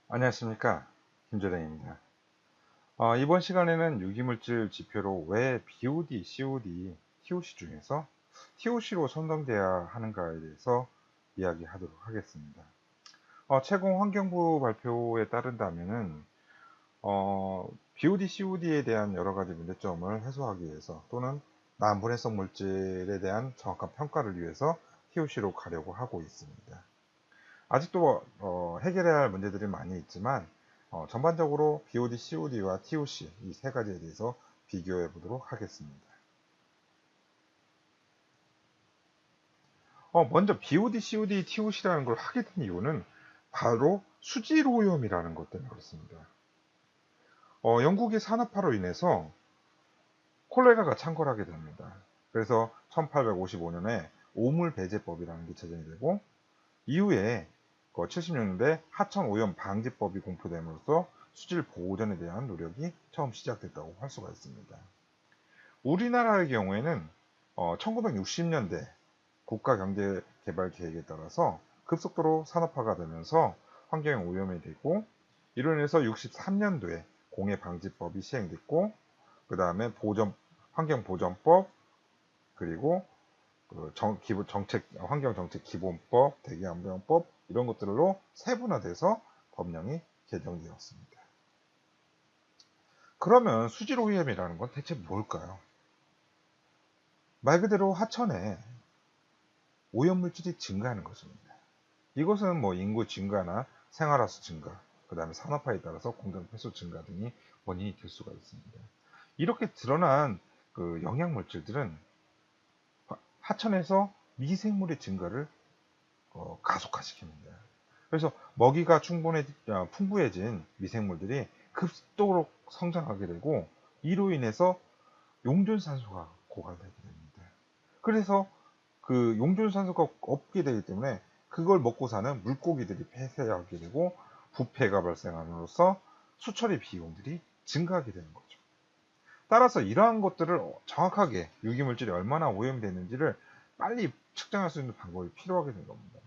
안녕하십니까, 김조랭입니다. 이번 시간에는 유기물질 지표로 왜 BOD, COD, TOC 중에서 TOC로 선정돼야 하는가에 대해서 이야기하도록 하겠습니다. 최근 환경부 발표에 따른다면은 BOD, COD에 대한 여러 가지 문제점을 해소하기 위해서 또는 난분해성 물질에 대한 정확한 평가를 위해서 TOC로 가려고 하고 있습니다. 아직도 해결해야 할 문제들이 많이 있지만 전반적으로 BOD, COD와 TOC 이 세 가지에 대해서 비교해 보도록 하겠습니다. 먼저 BOD, COD, TOC라는 걸 하게 된 이유는 바로 수질 오염이라는 것 때문에 그렇습니다. 영국의 산업화로 인해서 콜레라가 창궐하게 됩니다. 그래서 1855년에 오물배제법이라는 게 제정이 되고 이후에 76년대 하천오염 방지법이 공포됨으로써 수질 보호전에 대한 노력이 처음 시작됐다고 할 수가 있습니다. 우리나라의 경우에는 1960년대 국가경제개발계획에 따라서 급속도로 산업화가 되면서 환경 오염이 되고 이로 인해서 63년도에 공해방지법이 시행됐고 그 다음에 환경보전법 그리고 환경정책기본법, 대기환경법 이런 것들로 세분화돼서 법령이 개정되었습니다. 그러면 수질오염이라는 건 대체 뭘까요? 말 그대로 하천에 오염물질이 증가하는 것입니다. 이것은 인구 증가나 생활하수 증가, 그 다음에 산업화에 따라서 공장폐수 증가 등이 원인이 될 수가 있습니다. 이렇게 드러난 그 영양물질들은 하천에서 미생물의 증가를 가속화시킵니다. 그래서 먹이가 풍부해진 미생물들이 급속도로 성장하게 되고 이로 인해서 용존산소가 고갈되게 됩니다. 그래서 그 용존산소가 없게 되기 때문에 그걸 먹고 사는 물고기들이 폐쇄하게 되고 부패가 발생함으로써 수처리 비용들이 증가하게 되는 거죠. 따라서 이러한 것들을 정확하게 유기물질이 얼마나 오염되는지를 빨리 측정할 수 있는 방법이 필요하게 된 겁니다.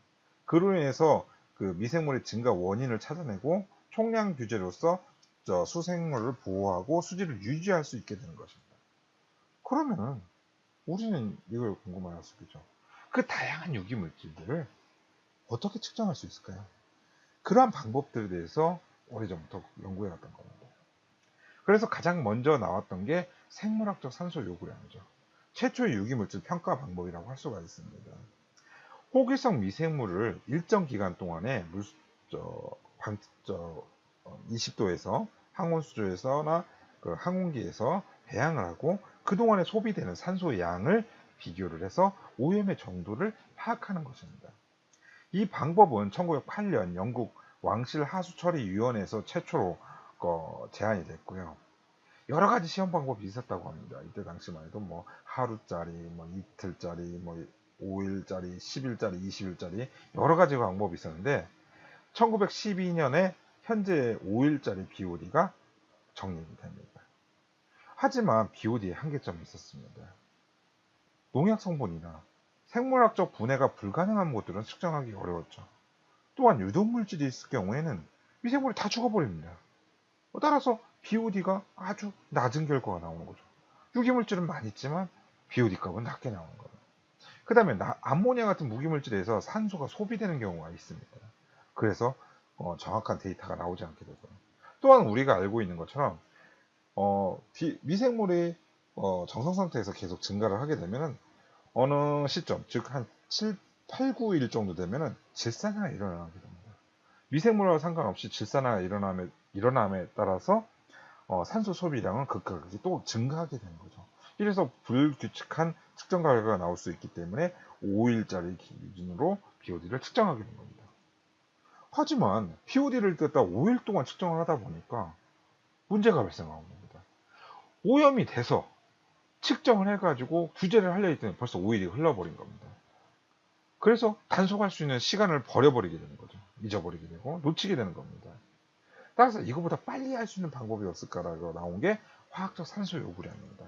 그로 인해서 그 미생물의 증가 원인을 찾아내고 총량 규제로서 수생물을 보호하고 수질을 유지할 수 있게 되는 것입니다. 그러면 우리는 이걸 궁금해할 수 있겠죠. 그 다양한 유기물질들을 어떻게 측정할 수 있을까요? 그러한 방법들에 대해서 오래전부터 연구해 왔던 겁니다. 그래서 가장 먼저 나왔던 게 생물학적 산소 요구량이죠. 최초의 유기물질 평가 방법이라고 할 수가 있습니다. 호기성 미생물을 일정 기간 동안에 20도에서 항온 수조에서나 그 항온기에서 배양을 하고 그동안에 소비되는 산소 양을 비교를 해서 오염의 정도를 파악하는 것입니다. 이 방법은 1908년 영국 왕실 하수처리위원회에서 최초로 제안이 됐고요. 여러 가지 시험 방법이 있었다고 합니다. 이때 당시만 해도 하루짜리, 이틀짜리, 5일짜리, 10일짜리, 20일짜리 여러 가지 방법이 있었는데 1912년에 현재 5일짜리 BOD가 정립이 됩니다. 하지만 BOD에 한계점이 있었습니다. 농약 성분이나 생물학적 분해가 불가능한 것들은 측정하기 어려웠죠. 또한 유독물질이 있을 경우에는 미생물이 다 죽어버립니다. 따라서 BOD가 아주 낮은 결과가 나오는 거죠. 유기물질은 많이 있지만 BOD 값은 낮게 나오는 거예요. 그 다음에 암모니아 같은 무기물질에서 산소가 소비되는 경우가 있습니다. 그래서 정확한 데이터가 나오지 않게 되고요. 또한 우리가 알고 있는 것처럼 미생물이 정상 상태에서 계속 증가를 하게 되면 어느 시점, 즉 한 7, 8, 9일 정도 되면 질산화가 일어나게 됩니다. 미생물과 상관없이 질산화가 일어남에 따라서 산소 소비량은 급격하게 또 증가하게 되는 거죠. 이래서 불규칙한 측정 결과가 나올 수 있기 때문에 5일짜리 기준으로 BOD를 측정하게 된 겁니다. 하지만 BOD를 갖다 5일 동안 측정을 하다 보니까 문제가 발생한 겁니다. 오염이 돼서 측정을 해가지고 규제를 하려 했더니 벌써 5일이 흘러버린 겁니다. 그래서 단속할 수 있는 시간을 버려버리게 되는 거죠. 잊어버리게 되고 놓치게 되는 겁니다. 따라서 이거보다 빨리 할 수 있는 방법이 없을까라고 나온 게 화학적 산소 요구량입니다.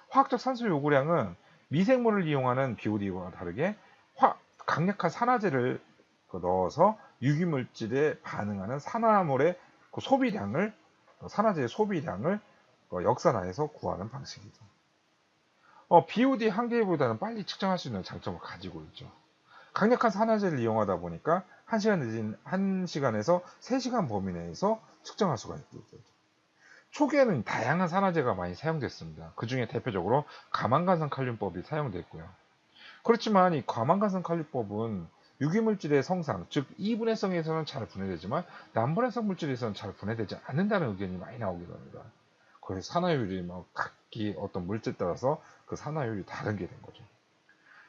화학적 산소 요구량은 미생물을 이용하는 BOD와 다르게 강력한 산화제를 넣어서 유기물질에 반응하는 산화물의 그 소비량을 산화제의 소비량을 역산화해서 구하는 방식이죠. BOD 한 개보다는 빨리 측정할 수 있는 장점을 가지고 있죠. 강력한 산화제를 이용하다 보니까 1시간에서 3시간 범위 내에서 측정할 수가 있게 되죠. 초기에는 다양한 산화제가 많이 사용됐습니다. 그 중에 대표적으로 가망간선 칼륨법이 사용됐고요. 그렇지만 이 가망간선 칼륨법은 유기물질의 성상, 즉 이분해성에서는 잘 분해되지만 난분해성 물질에서는 잘 분해되지 않는다는 의견이 많이 나오기도 합니다. 그래서 산화율이 각기 어떤 물질에 따라서 그 산화율이 다른 게 된 거죠.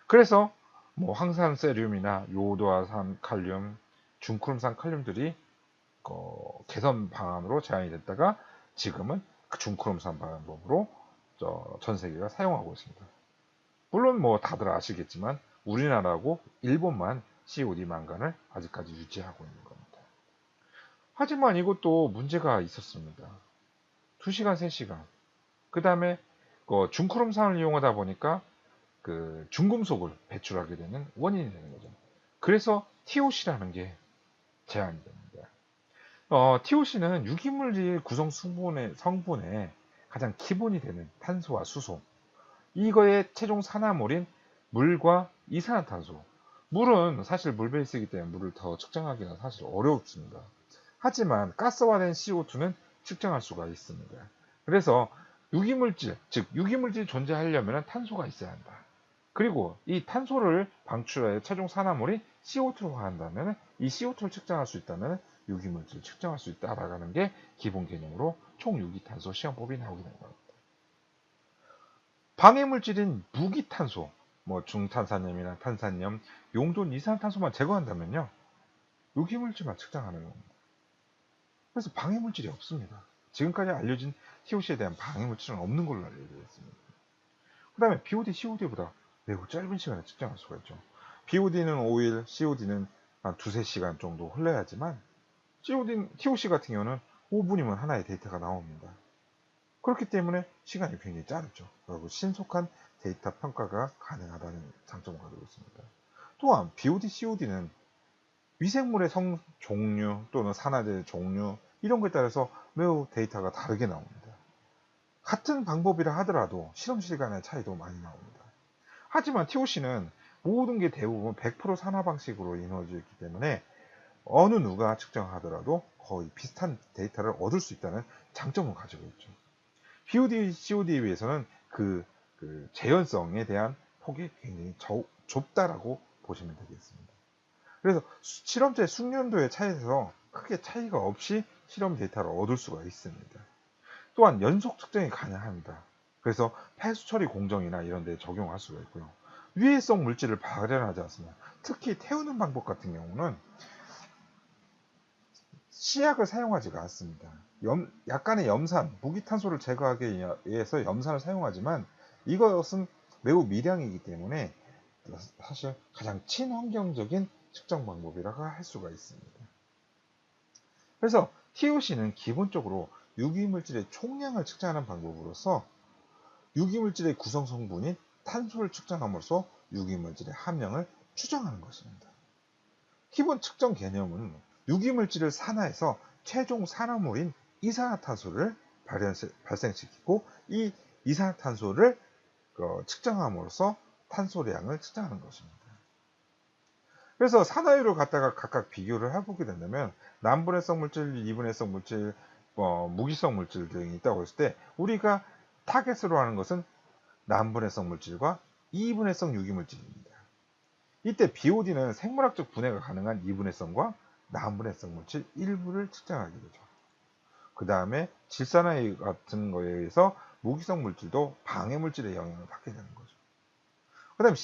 그래서 뭐 황산세륨이나 요오드화산 칼륨, 중크름산 칼륨들이 개선 방안으로 제한이 됐다가 지금은 그 중크름산 방법으로 전 세계가 사용하고 있습니다. 물론 뭐 다들 아시겠지만 우리나라하고 일본만 COD 망간을 아직까지 유지하고 있는 겁니다. 하지만 이것도 문제가 있었습니다. 2시간, 3시간. 그 다음에 중크롬산을 이용하다 보니까 그 중금속을 배출하게 되는 원인이 되는 거죠. 그래서 TOC라는 게 제한이 됩니다. TOC는 유기물질 구성 성분의 가장 기본이 되는 탄소와 수소, 이거의 최종 산화물인 물과 이산화탄소. 물은 사실 물 베이스이기 때문에 물을 더 측정하기는 사실 어렵습니다. 하지만 가스화된 CO2는 측정할 수가 있습니다. 그래서 유기물질, 즉 유기물질이 존재하려면 탄소가 있어야 한다. 그리고 이 탄소를 방출하여 최종 산화물이 CO2로 한다면 이 CO2를 측정할 수 있다면 유기물질을 측정할 수 있다라는 게 기본 개념으로 총유기탄소 시험법이 나오게 된 겁니다. 방해물질인 무기탄소, 뭐 중탄산염이나 탄산염, 용돈, 이산화탄소만 제거한다면요, 유기물질만 측정하는 겁니다. 그래서 방해물질이 없습니다. 지금까지 알려진 TOC에 대한 방해물질은 없는 걸로 알려져 있습니다. 그 다음에 BOD, COD보다 매우 짧은 시간에 측정할 수가 있죠. BOD는 5일, COD는 한 2-3시간 정도 흘러야지만 TOC 같은 경우는 5분이면 하나의 데이터가 나옵니다. 그렇기 때문에 시간이 굉장히 짧죠. 그리고 신속한 데이터 평가가 가능하다는 장점을 가지고 있습니다. 또한 BOD, COD는 미생물의 종류 또는 산화제 종류 이런 것에 따라서 매우 데이터가 다르게 나옵니다. 같은 방법이라 하더라도 실험 시간의 차이도 많이 나옵니다. 하지만 TOC는 모든 게 대부분 100% 산화 방식으로 이루어져 있기 때문에 어느 누가 측정하더라도 거의 비슷한 데이터를 얻을 수 있다는 장점을 가지고 있죠. BOD, COD에 비해서는 그 재현성에 대한 폭이 굉장히 좁다라고 보시면 되겠습니다. 그래서 실험자의 숙련도의 차이에서 크게 차이가 없이 실험 데이터를 얻을 수가 있습니다. 또한 연속 측정이 가능합니다. 그래서 폐수 처리 공정이나 이런 데 적용할 수가 있고요. 유해성 물질을 발현하지 않습니다. 특히 태우는 방법 같은 경우는 시약을 사용하지가 않습니다. 약간의 염산, 무기탄소를 제거하기 위해서 염산을 사용하지만 이것은 매우 미량이기 때문에 사실 가장 친환경적인 측정 방법이라고 할 수가 있습니다. 그래서 TOC는 기본적으로 유기물질의 총량을 측정하는 방법으로서 유기물질의 구성 성분인 탄소를 측정함으로써 유기물질의 함량을 추정하는 것입니다. 기본 측정 개념은 유기물질을 산화해서 최종 산화물인 이산화탄소를 발생시키고 이 이산화탄소를 측정함으로써 탄소량을 측정하는 것입니다. 그래서 산화율을 갖다가 각각 비교를 해보게 된다면 난분해성 물질, 이분해성 물질, 무기성 물질 등이 있다고 했을 때 우리가 타겟으로 하는 것은 난분해성 물질과 이분해성 유기물질입니다. 이때 BOD는 생물학적 분해가 가능한 이분해성과 난분해성 물질 일부를 측정하게 되죠. 그 다음에 질산화해 같은 거에 의해서 무기성 물질도 방해 물질의 영향을 받게 되는 거죠. 그 다음에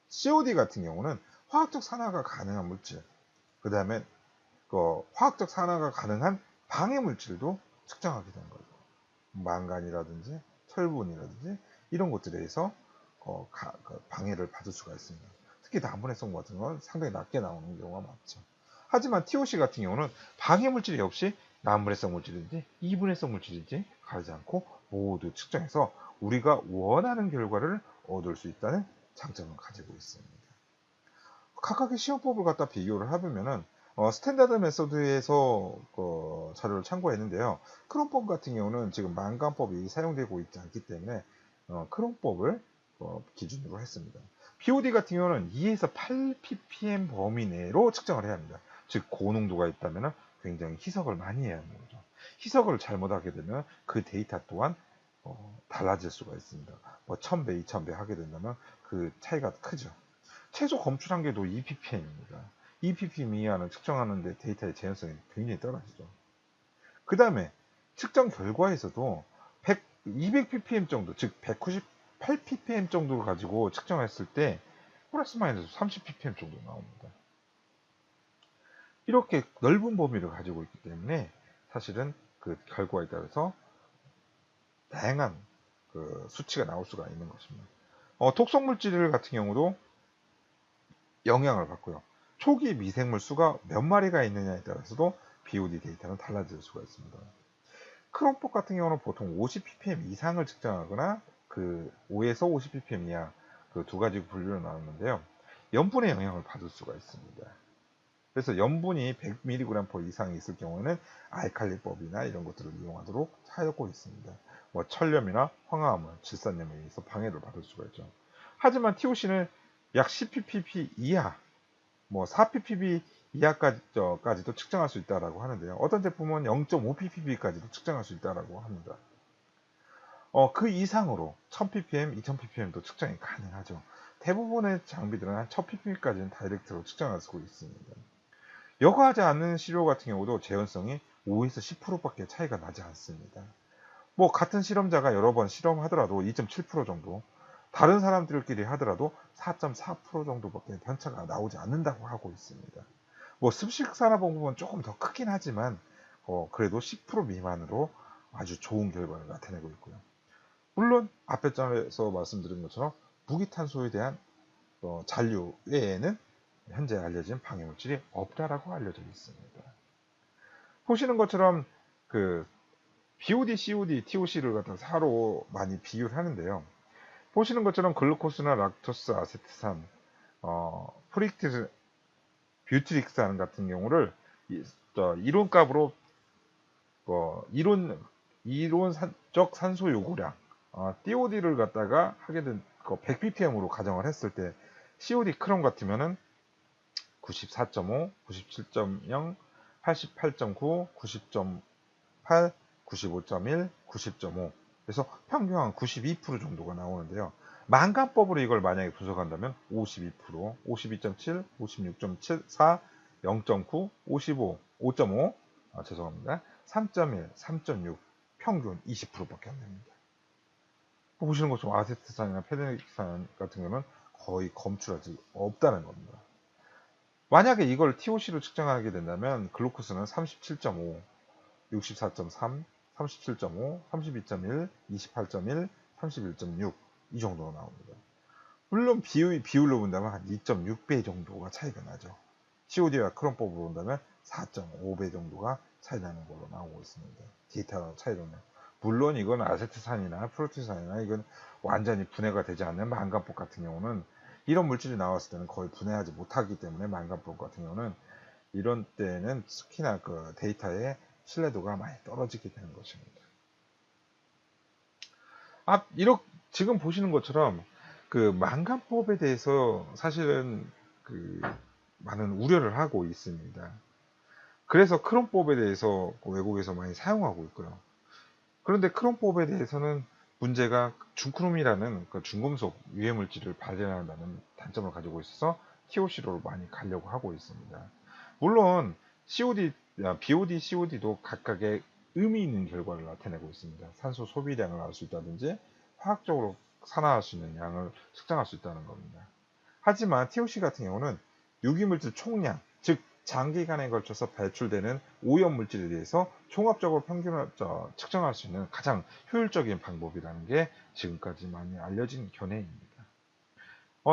COD 같은 경우는 화학적 산화가 가능한 물질, 그 다음에 화학적 산화가 가능한 방해 물질도 측정하게 되는 거죠. 망간이라든지 철분이라든지 이런 것들에 의해서 방해를 받을 수가 있습니다. 특히 난분해성 같은 건 상당히 낮게 나오는 경우가 많죠. 하지만 TOC 같은 경우는 방해 물질이 없이 난분해성 물질인지 이분해성 물질인지 가리지 않고 모두 측정해서 우리가 원하는 결과를 얻을 수 있다는 장점을 가지고 있습니다. 각각의 시험법을 갖다 비교를 해보면은 스탠다드 메소드에서 자료를 참고했는데요. 크롬법 같은 경우는 지금 만간법이 사용되고 있지 않기 때문에 크롬법을 기준으로 했습니다. BOD 같은 경우는 2에서 8ppm 범위 내로 측정을 해야 합니다. 즉 고농도가 있다면 굉장히 희석을 많이 해야 하는 거죠. 희석을 잘못하게 되면 그 데이터 또한 달라질 수가 있습니다. 1000배, 2000배 하게 된다면 그 차이가 크죠. 최소 검출 한계도 2ppm입니다. 2ppm 이하는 측정하는데 데이터의 재현성이 굉장히 떨어지죠. 그 다음에 측정 결과에서도 200ppm 정도, 즉 198ppm 정도를 가지고 측정했을 때 플러스 마이너스 30ppm 정도 나옵니다. 이렇게 넓은 범위를 가지고 있기 때문에 사실은 그 결과에 따라서 다양한 그 수치가 나올 수가 있는 것입니다. 독성물질 같은 경우도 영향을 받고요. 초기 미생물 수가 몇 마리가 있느냐에 따라서도 BOD 데이터는 달라질 수가 있습니다. 크롬법 같은 경우는 보통 50ppm 이상을 측정하거나 그 5에서 50ppm 이하 그 두 가지 분류로 나누는데요. 염분의 영향을 받을 수가 있습니다. 그래서 염분이 100mg 이상이 있을 경우에는 알칼리법이나 이런 것들을 이용하도록 하고 있습니다. 철염이나 황화암은 질산염에 의해서 방해를 받을 수가 있죠. 하지만 TOC는 약 10ppm 이하, 4ppm 이하까지도 측정할 수 있다고 하는데요. 어떤 제품은 0.5ppm까지도 측정할 수 있다고 합니다. 그 이상으로 1000ppm, 2000ppm도 측정이 가능하죠. 대부분의 장비들은 한 1000ppm까지는 다이렉트로 측정할 수 있습니다. 여과하지 않는 시료 같은 경우도 재현성이 5에서 10%밖에 차이가 나지 않습니다. 같은 실험자가 여러 번 실험하더라도 2.7% 정도, 다른 사람들끼리 하더라도 4.4% 정도밖에 편차가 나오지 않는다고 하고 있습니다. 습식산화봉급은 조금 더 크긴 하지만 그래도 10% 미만으로 아주 좋은 결과를 나타내고 있고요. 물론 앞에 장에서 말씀드린 것처럼 무기탄소에 대한 잔류 외에는 현재 알려진 방해물질이 없다라고 알려져 있습니다. 보시는 것처럼 그 BOD, COD, TOC를 갖다 사로 많이 비유를 하는데요. 보시는 것처럼 글루코스나 락토스, 아세트산, 프릭티스, 뷰트릭산 같은 경우를 이론값으로 이론적 산소 요구량 DOD를 갖다가 하게 된 100ppm으로 가정을 했을 때 COD 크롬 같으면은 94.5, 97.0, 88.9, 90.8, 95.1, 90.5 그래서 평균 한 92% 정도가 나오는데요. 만간법으로 이걸 만약에 분석한다면 52%, 52.7, 56.7, 4, 0.9, 55, 5.5, 죄송합니다. 3.1, 3.6, 평균 20%밖에 안 됩니다. 보시는 것처럼 아세트산이나 페데닉산 같은 경우는 거의 검출하지 없다는 겁니다. 만약에 이걸 TOC로 측정하게 된다면 글루코스는 37.5, 64.3, 37.5, 32.1, 28.1, 31.6 이 정도로 나옵니다. 물론 비율로 본다면 한 2.6배 정도가 차이가 나죠. COD와 크롬법으로 본다면 4.5배 정도가 차이 나는 걸로 나오고 있습니다. 데이터 차이로는. 물론 이건 아세트산이나 프로티산이나 이건 완전히 분해가 되지 않는 만간법 같은 경우는 이런 물질이 나왔을 때는 거의 분해하지 못하기 때문에 만간법 같은 경우는 이런 때는 특히나 그 데이터의 신뢰도가 많이 떨어지게 되는 것입니다. 지금 보시는 것처럼 그 만간법에 대해서 사실은 그 많은 우려를 하고 있습니다. 그래서 크롬법에 대해서 외국에서 많이 사용하고 있고요. 그런데 크롬법에 대해서는 문제가 중크롬이라는 그 중금속 유해물질을 발견한다는 단점을 가지고 있어서 TOC로 많이 가려고 하고 있습니다. 물론 BOD, COD도 각각의 의미 있는 결과를 나타내고 있습니다. 산소 소비량을 알 수 있다든지 화학적으로 산화할 수 있는 양을 측정할 수 있다는 겁니다. 하지만 TOC 같은 경우는 유기물질 총량, 즉 장기간에 걸쳐서 배출되는 오염물질에 대해서 종합적으로 평균을 측정할 수 있는 가장 효율적인 방법이라는 게 지금까지 많이 알려진 견해입니다.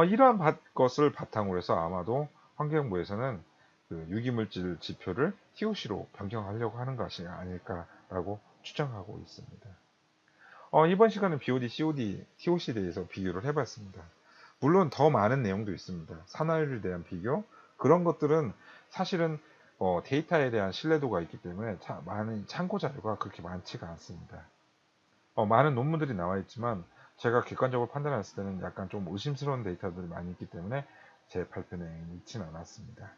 이러한 것을 바탕으로 해서 아마도 환경부에서는 그 유기물질 지표를 TOC로 변경하려고 하는 것이 아닐까라고 추정하고 있습니다. 이번 시간은 BOD, COD, TOC에 대해서 비교를 해봤습니다. 물론 더 많은 내용도 있습니다. 산화율에 대한 비교 그런 것들은 사실은 데이터에 대한 신뢰도가 있기 때문에 많은 참고 자료가 그렇게 많지가 않습니다. 많은 논문들이 나와 있지만 제가 객관적으로 판단했을 때는 약간 좀 의심스러운 데이터들이 많이 있기 때문에 제 발표 내용이 있지는 않았습니다.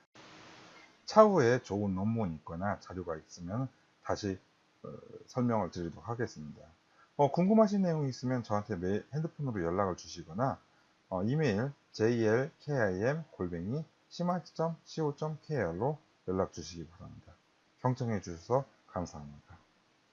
차후에 좋은 논문이 있거나 자료가 있으면 다시 설명을 드리도록 하겠습니다. 궁금하신 내용이 있으면 저한테 핸드폰으로 연락을 주시거나 이메일 jelkim@cmart.co.kr로 연락 주시기 바랍니다. 경청해 주셔서 감사합니다.